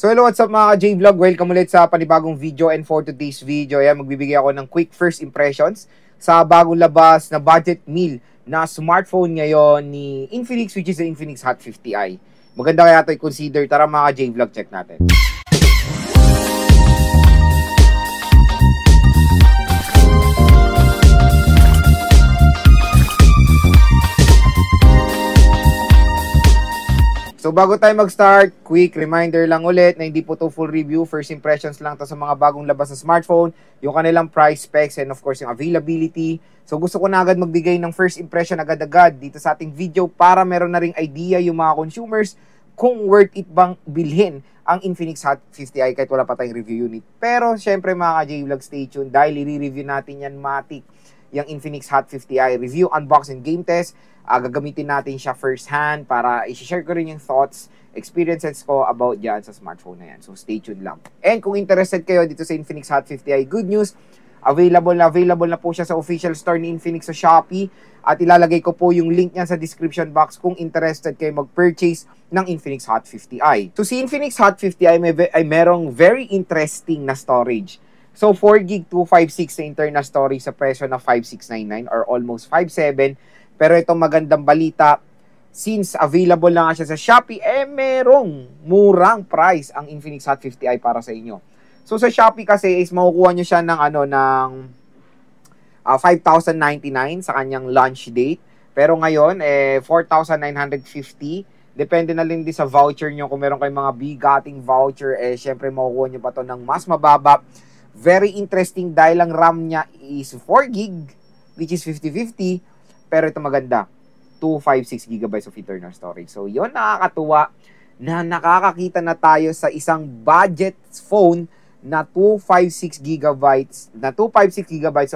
So hello, what's up mga J-Vlog? Welcome ulit sa panibagong video, and for today's video, magbibigay ako ng quick first impressions sa bagong labas na budget meal na smartphone ngayon ni Infinix, which is the Infinix Hot 50i. Maganda kaya ito i-consider. Tara mga J-Vlog, check natin. So bago tayo mag-start, quick reminder lang ulit na hindi po to full review. First impressions lang to sa mga bagong labas na smartphone, yung kanilang price specs, and of course yung availability. So gusto ko na agad magbigay ng first impression agad-agad dito sa ating video para meron na ring idea yung mga consumers kung worth it bang bilhin ang Infinix Hot 50i kahit wala pa tayong review unit. Pero syempre mga J-Vlog, stay tuned dahil i-review natin yan matik yung Infinix Hot 50i review, unbox, and game test. Gagamitin natin siya first hand para i-share ko rin yung thoughts, experiences ko about dyan sa smartphone na yan. So stay tuned lang. And kung interested kayo dito sa Infinix Hot 50i, good news, available na po siya sa official store ni Infinix sa Shopee. At ilalagay ko po yung link niyan sa description box kung interested kayo mag-purchase ng Infinix Hot 50i. So si Infinix Hot 50i ay merong very interesting na storage. So 4GB 256 na internal storage sa presyo na 5699 or almost 57. Pero itong magandang balita, since available na nga siya sa Shopee, merong murang price ang Infinix Hot 50i para sa inyo. So sa Shopee kasi is makukuha nyo siya ng 5,099 sa kanyang launch date. Pero ngayon, 4,950. Depende na din sa voucher nyo. Kung meron kayong mga bigating voucher, syempre makukuha nyo pa to ng mas mababa. Very interesting dahil ang RAM niya is 4GB, which is 50/50. Pero ito maganda, 256GB of internal storage. So, yon nakakatuwa na nakakakita na tayo sa isang budget phone na 256GB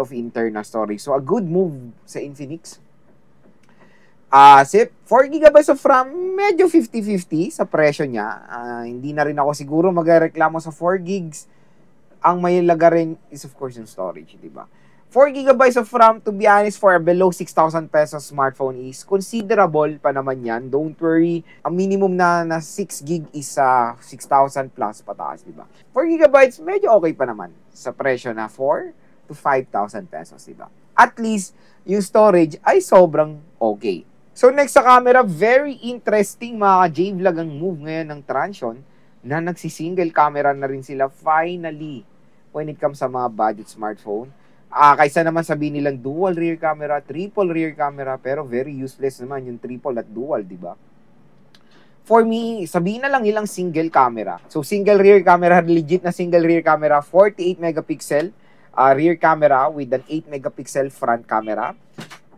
of internal storage. So, a good move sa Infinix. 4GB of RAM, medyo 50/50 sa presyo niya. Hindi na rin ako siguro magreklamo sa 4GB. Ang may laga rin is of course yung storage, di ba? 4GB of RAM, to be honest, for a below 6,000 pesos smartphone is considerable pa naman yan. Don't worry. Ang minimum na 6GB is 6,000 plus pataas, di ba? 4GB, medyo okay pa naman sa presyo na 4 to 5,000 pesos, di ba? At least, yung storage ay sobrang okay. So, next sa camera, very interesting mga J-Vlog ang move ngayon ng Transsion na nagsi-single camera na rin sila finally when it comes sa mga budget smartphone. Kaysa naman sabihin nilang dual rear camera, triple rear camera, pero very useless naman yung triple at dual, di ba? For me, sabihin na lang nilang single camera. So, single rear camera, legit na single rear camera, 48 megapixel rear camera with an 8 megapixel front camera.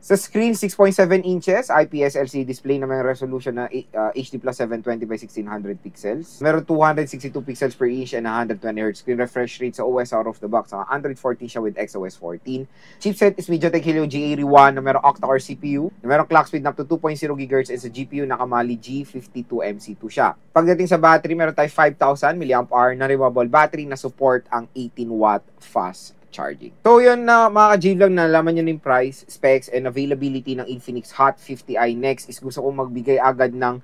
Sa screen, 6.7 inches, IPS LCD display na may resolution na HD plus 720 by 1600 pixels. Meron 262 pixels per inch and 120Hz screen refresh rate sa OS out of the box. Android 14 siya with XOS 14. Chipset is MediaTek Helio G81 na merong octa-core CPU, na merong clock speed na up to 2.0 GHz, and sa GPU na Kamali G52MC2 siya. Pagdating sa battery, meron tayo 5,000 mAh na removable battery na support ang 18-watt fast charging. So yun na mga J-Vlog, nalaman nyo yung price, specs, and availability ng Infinix Hot 50i. Next is gusto kong magbigay agad ng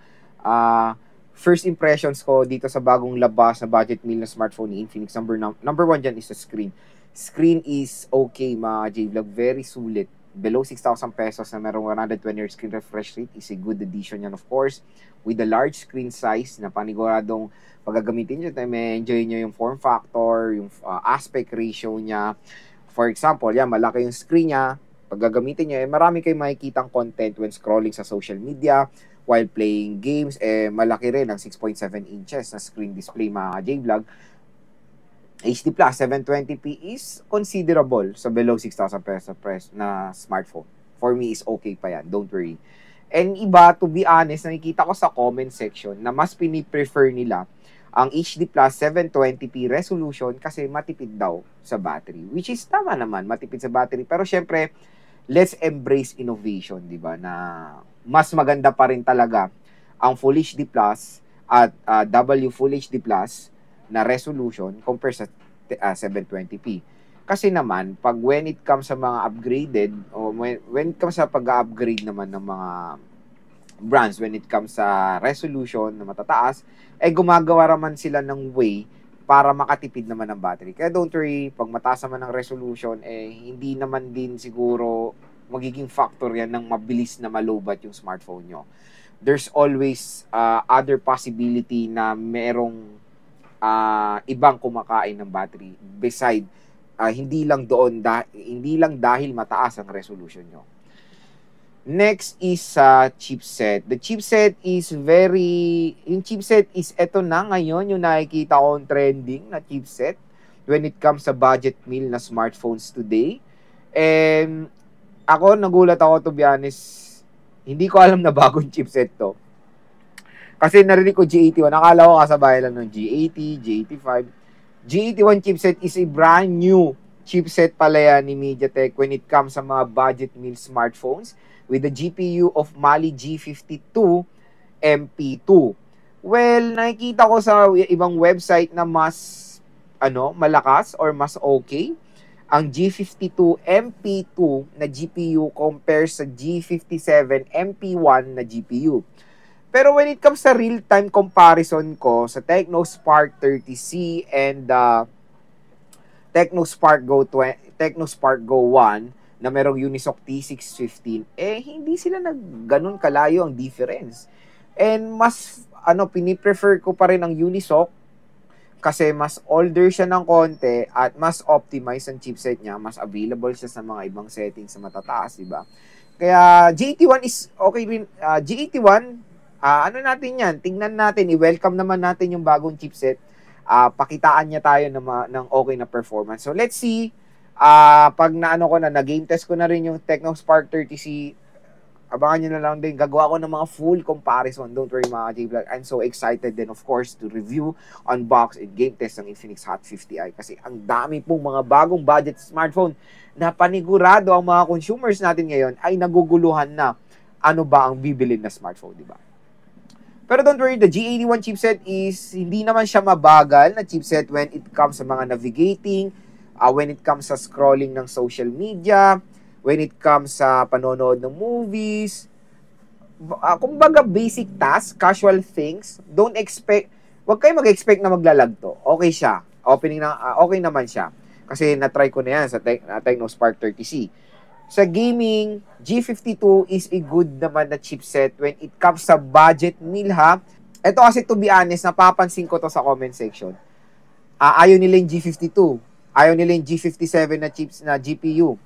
first impressions ko dito sa bagong labas na budget meal na smartphone ni Infinix. Number one dyan is the screen. Screen is okay mga J-Vlog, very sulit. Below 6,000 pesos na merong 120Hz screen refresh rate is a good addition yan, of course. With the large screen size na paniguradong pag gagamitin nyo, may enjoy nyo yung form factor, yung aspect ratio niya. For example, malaki yung screen niya. Pag gagamitin nyo, marami kayong makikitang content when scrolling sa social media, while playing games, malaki rin ang 6.7 inches na screen display mga J-Vlog. HD plus 720p is considerable sa below 6,000 pesos na smartphone. For me, is okay pa yan. Don't worry. And iba, to be honest, nakikita ko sa comment section na mas piniprefer nila ang HD plus 720p resolution kasi matipid daw sa battery. Which is tama naman, matipid sa battery. Pero syempre, let's embrace innovation, di ba? Na mas maganda pa rin talaga ang Full HD plus at W Full HD plus na resolution compare sa 720p. Kasi naman, pag when it comes sa mga upgraded, o when it comes sa pag-upgrade naman ng mga brands when it comes sa resolution na matataas, gumagawa naman sila ng way para makatipid naman ng battery. Kaya don't worry, pag mataas naman ng resolution, hindi naman din siguro magiging factor yan ng mabilis na malobat yung smartphone nyo. There's always other possibility na merong ibang kumakain ng battery beside hindi lang dahil mataas ang resolution nyo. Next is chipset. The chipset is eto na ngayon yung nakikita kong trending na chipset when it comes sa budget meal na smartphones today. And ako, nagulat ako, to be honest, hindi ko alam na bagong chipset to. Kasi narinig ko G81, nakala ko kasabay lang ng G80, G85. G81 chipset is a brand new chipset pala yan ni MediaTek when it comes sa mga budget meal smartphones with the GPU of Mali G52 MP2. Well, nakikita ko sa ibang website na mas malakas or mas okay ang G52 MP2 na GPU compared sa G57 MP1 na GPU. Pero when it comes sa real-time comparison ko sa Tecnospark 30C and Tecnospark Go 1 na merong Unisoc T615, hindi sila ganun kalayo ang difference. And mas piniprefer ko pa rin ang Unisoc kasi mas older siya ng konti at mas optimized ang chipset niya, mas available siya sa mga ibang settings na matataas, diba? Kaya G81 is okay rin. G81, natin yan? Tingnan natin, i-welcome naman natin yung bagong chipset. Pakitaan niya tayo ng okay na performance. So let's see, pag na-game test ko na rin yung Tecnospark 30C, abangan nyo na lang din, gagawa ko ng mga full comparison. Don't worry mga J-Vlog. I'm so excited then of course to review, unbox, and game test ng Infinix Hot 50i kasi ang dami pong mga bagong budget smartphone na panigurado ang mga consumers natin ngayon ay naguguluhan na ano ba ang bibilin na smartphone, di ba? Pero don't worry, the G81 chipset is hindi naman siya mabagal na chipset when it comes sa mga navigating, when it comes sa scrolling ng social media, when it comes sa panonood ng movies. Kumbaga basic tasks, casual things, wag kayo mag-expect na maglalag to. Okay siya. Okay naman siya. Kasi na-try ko na yan sa Tecnospark 30C. Sa gaming, G52 is a good naman na chipset when it comes sa budget meal ha. Ito kasi to be honest, napapansin ko to sa comment section. Ayaw nila yung G52. Ayaw nila yung G57 na GPU.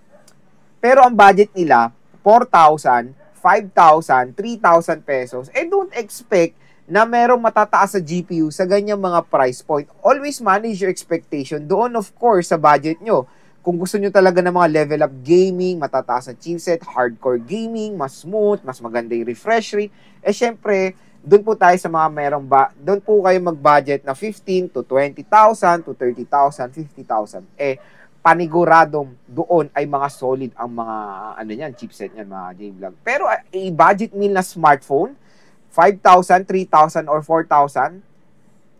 Pero ang budget nila, 4,000, 5,000, 3,000 pesos. Don't expect na merong matataas sa GPU sa ganyang mga price point. Always manage your expectation doon, of course, sa budget nyo. Kung gusto nyo talaga ng mga level up gaming, matataas na chipset, hardcore gaming, mas smooth, mas maganda yung refresh rate, syempre, doon po tayo sa mga doon po kayo mag-budget na 15 to 20,000 to 30,000, 50,000. Paniguradong doon ay mga solid ang mga chipset niyan mga J-Vlog. Pero budget meal na smartphone, 5,000, 3,000 or 4,000,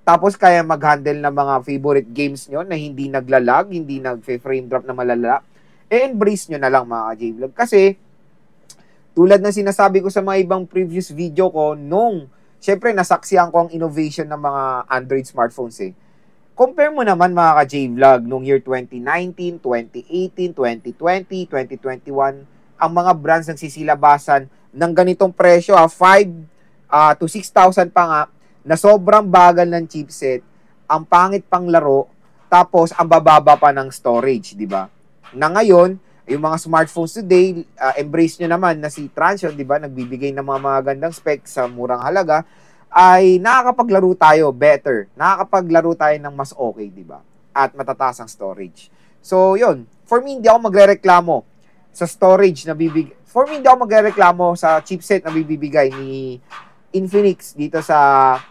tapos kaya mag-handle ng mga favorite games nyo na hindi naglalag, hindi nag-frame drop na malala, embrace nyo na lang mga J-Vlog. Kasi tulad ng sinasabi ko sa mga ibang previous video ko, syempre nasaksihan ko ang innovation ng mga Android smartphones Compare mo naman mga ka-J-Vlog nung year 2019, 2018, 2020, 2021, ang mga brands nagsisilabasan ng ganitong presyo 5 to 6,000 pa nga na sobrang bagal ng chipset, ang pangit pang laro, tapos ang bababa pa ng storage, di ba? Na ngayon, yung mga smartphones today, embrace nyo naman na si Transsion, di ba? Nagbibigay ng mga magandang specs sa murang halaga, ay nakakapaglaro tayo better. Nakakapaglaro tayo ng mas okay, di ba? At matataas ang storage. So, yun. For me, hindi ako magrereklamo sa storage na hindi ako magrereklamo sa chipset na bibigay ni Infinix dito sa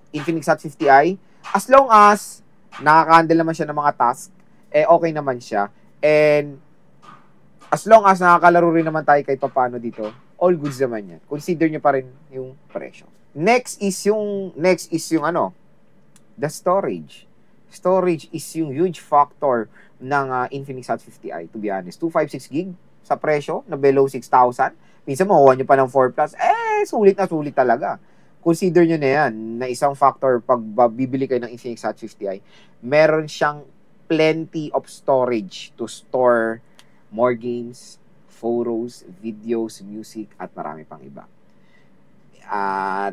Infinix Hot 50i. As long as nakaka-handle naman siya ng mga task, okay naman siya. And as long as nakakalaro rin naman tayo kahit paano dito, all goods naman yan. Consider nyo pa rin yung presyo. Next is yung the storage. Storage is yung huge factor ng Infinix Hot 50i, to be honest. 256 gig, sa presyo na below 6,000. Minsan makuha nyo pa ng 4 plus. Sulit na sulit talaga. Consider nyo na yan na isang factor pag bibili kayo ng Infinix Hot 50i. Meron siyang plenty of storage to store more games, photos, videos, music, at marami pang iba.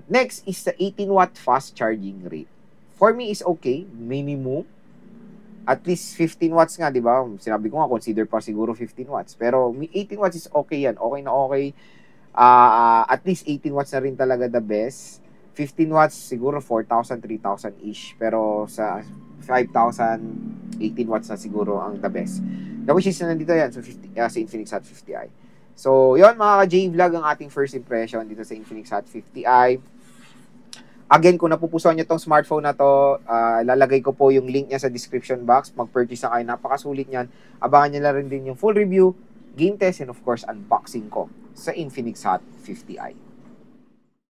Next is the 18-watt fast charging rate. For me, is okay. Minimum. At least 15 watts nga, di ba? Sinabi ko nga, consider pa siguro 15 watts. Pero 18 watts is okay yan. Okay na okay. At least 18 watts na rin talaga the best. 15 watts, siguro 4,000, 3,000-ish. Pero sa 5,000, 18 watts na siguro ang the best. The which is na nandito yan sa Infinix Hot 50i. So, yon mga ka-J-Vlog ang ating first impression dito sa Infinix Hot 50i. Again, kung napupusuan nyo tong smartphone na to, lalagay ko po yung link niya sa description box. Mag-purchase na kayo. Napakasulit niyan. Abangan nyo na rin din yung full review, game test, and of course, unboxing ko sa Infinix Hot 50i.